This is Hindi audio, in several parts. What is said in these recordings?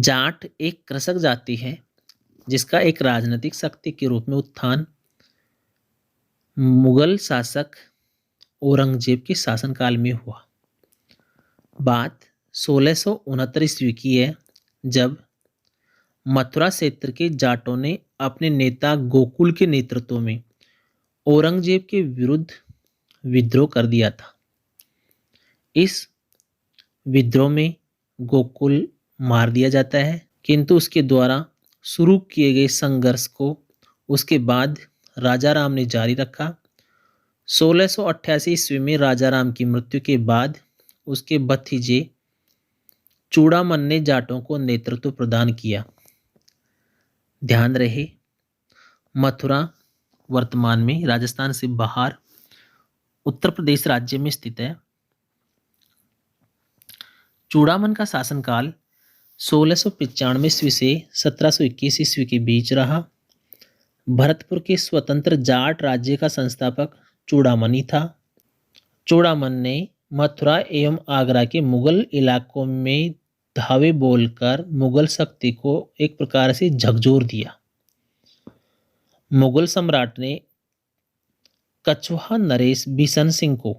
जाट एक कृषक जाति है जिसका एक राजनीतिक शक्ति के रूप में उत्थान मुगल शासक औरंगजेब के शासनकाल में हुआ। बात 1669 ईस्वी की है, जब मथुरा क्षेत्र के जाटों ने अपने नेता गोकुल के नेतृत्व में औरंगजेब के विरुद्ध विद्रोह कर दिया था। इस विद्रोह में गोकुल मार दिया जाता है, किंतु उसके द्वारा शुरू किए गए संघर्ष को उसके बाद राजा राम ने जारी रखा। 1688 ईस्वी में राजा राम की मृत्यु के बाद उसके भतीजे चूड़ामन ने जाटों को नेतृत्व प्रदान किया। ध्यान रहे, मथुरा वर्तमान में राजस्थान से बाहर उत्तर प्रदेश राज्य में स्थित है। चूड़ामन का शासनकाल 1695 ईस्वी से 1721 ईस्वी के बीच रहा। भरतपुर के स्वतंत्र जाट राज्य का संस्थापक चूड़ामन ही था। चूड़ामन ने मथुरा एवं आगरा के मुगल इलाकों में धावे बोलकर मुगल शक्ति को एक प्रकार से झकझोर दिया। मुगल सम्राट ने कछवाहा नरेश बिशन सिंह को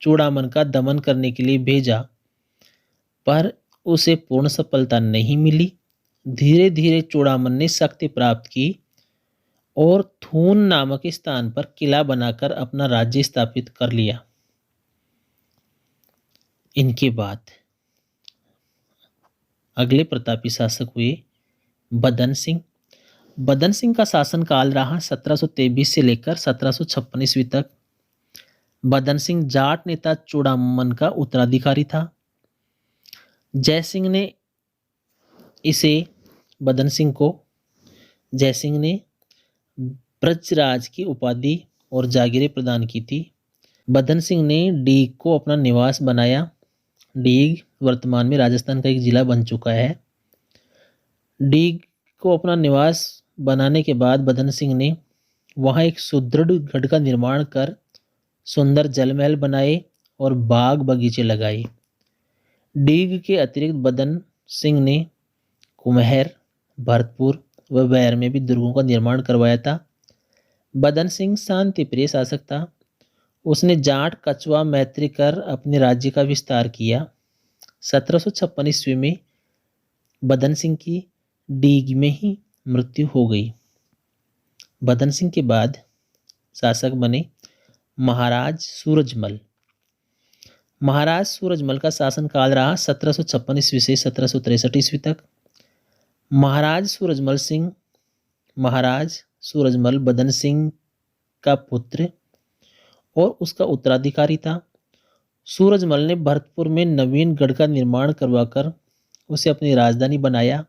चूड़ामन का दमन करने के लिए भेजा, पर उसे पूर्ण सफलता नहीं मिली। धीरे धीरे चूड़ामन ने शक्ति प्राप्त की और थून नामक स्थान पर किला बनाकर अपना राज्य स्थापित कर लिया। इनके बाद अगले प्रतापी शासक हुए बदन सिंह। बदन सिंह का शासनकाल रहा 1723 से लेकर 1756 ईस्वी तक। बदन सिंह जाट नेता चूड़ामन का उत्तराधिकारी था। जयसिंह ने ब्रजराज की उपाधि और जागीरें प्रदान की थी। बदन सिंह ने डीग को अपना निवास बनाया। डीग वर्तमान में राजस्थान का एक जिला बन चुका है। डीग को अपना निवास बनाने के बाद बदन सिंह ने वहां एक सुदृढ़ गढ़ का निर्माण कर सुंदर जलमहल बनाए और बाग बगीचे लगाए। डीग के अतिरिक्त बदन सिंह ने कुम्हेर, भरतपुर व बैर में भी दुर्गों का निर्माण करवाया था। बदन सिंह शांति प्रिय शासक था। उसने जाट कछवा मैत्री कर अपने राज्य का विस्तार किया। 1756 ईस्वी में बदन सिंह की डीग में ही मृत्यु हो गई। बदन सिंह के बाद शासक बने महाराज सूरजमल। महाराज सूरजमल का शासनकाल रहा 1756 ईस्वी से 1763 ईस्वी तक। महाराज सूरजमल बदन सिंह का पुत्र और उसका उत्तराधिकारी था। सूरजमल ने भरतपुर में नवीन गढ़ का निर्माण करवाकर उसे अपनी राजधानी बनाया।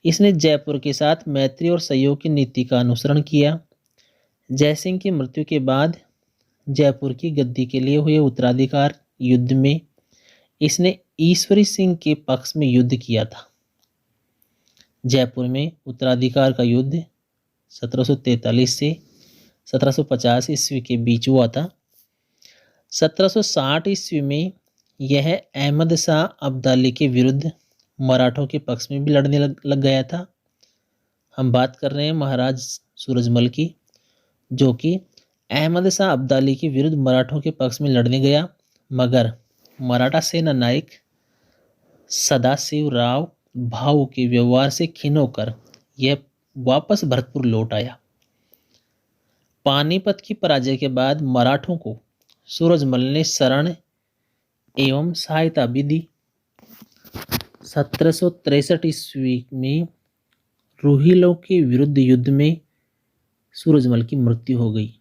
इसने जयपुर के साथ मैत्री और सहयोग की नीति का अनुसरण किया। जयसिंह की मृत्यु के बाद जयपुर की गद्दी के लिए हुए उत्तराधिकार युद्ध में इसने ईश्वरी सिंह के पक्ष में युद्ध किया था। जयपुर में उत्तराधिकार का युद्ध 1743 से 1750 ईस्वी के बीच हुआ था। 1760 ईस्वी में यह अहमद शाह अब्दाली के विरुद्ध मराठों के पक्ष में भी लड़ने लग गया था। हम बात कर रहे हैं महाराज सूरजमल की, जो कि अहमद शाह अब्दाली के विरुद्ध मराठों के पक्ष में लड़ने गया, मगर मराठा सेना नायक सदाशिव राव भाऊ के व्यवहार से खिन्न होकर यह वापस भरतपुर लौट आया। पानीपत की पराजय के बाद मराठों को सूरजमल ने शरण एवं सहायता भी दी। 1763 ईस्वी में रोहिलों के विरुद्ध युद्ध में सूरजमल की मृत्यु हो गई।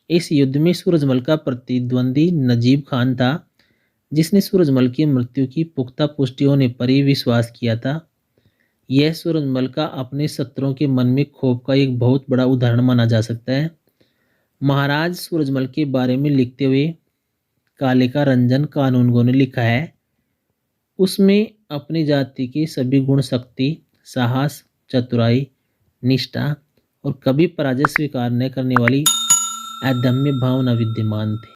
इस युद्ध में सूरजमल का प्रतिद्वंदी नजीब खान था, जिसने सूरजमल की मृत्यु की पुख्ता पुष्टि होने पर ही विश्वास किया था। यह सूरजमल का अपने शत्रुओं के मन में क्षोभ का एक बहुत बड़ा उदाहरण माना जा सकता है। महाराज सूरजमल के बारे में लिखते हुए कालिका रंजन कानूनगो ने लिखा है, उसमें अपनी जाति के सभी गुण, शक्ति, साहस, चतुराई, निष्ठा और कभी पराजय स्वीकार न करने वाली अदम्य भावना विद्यमान थे।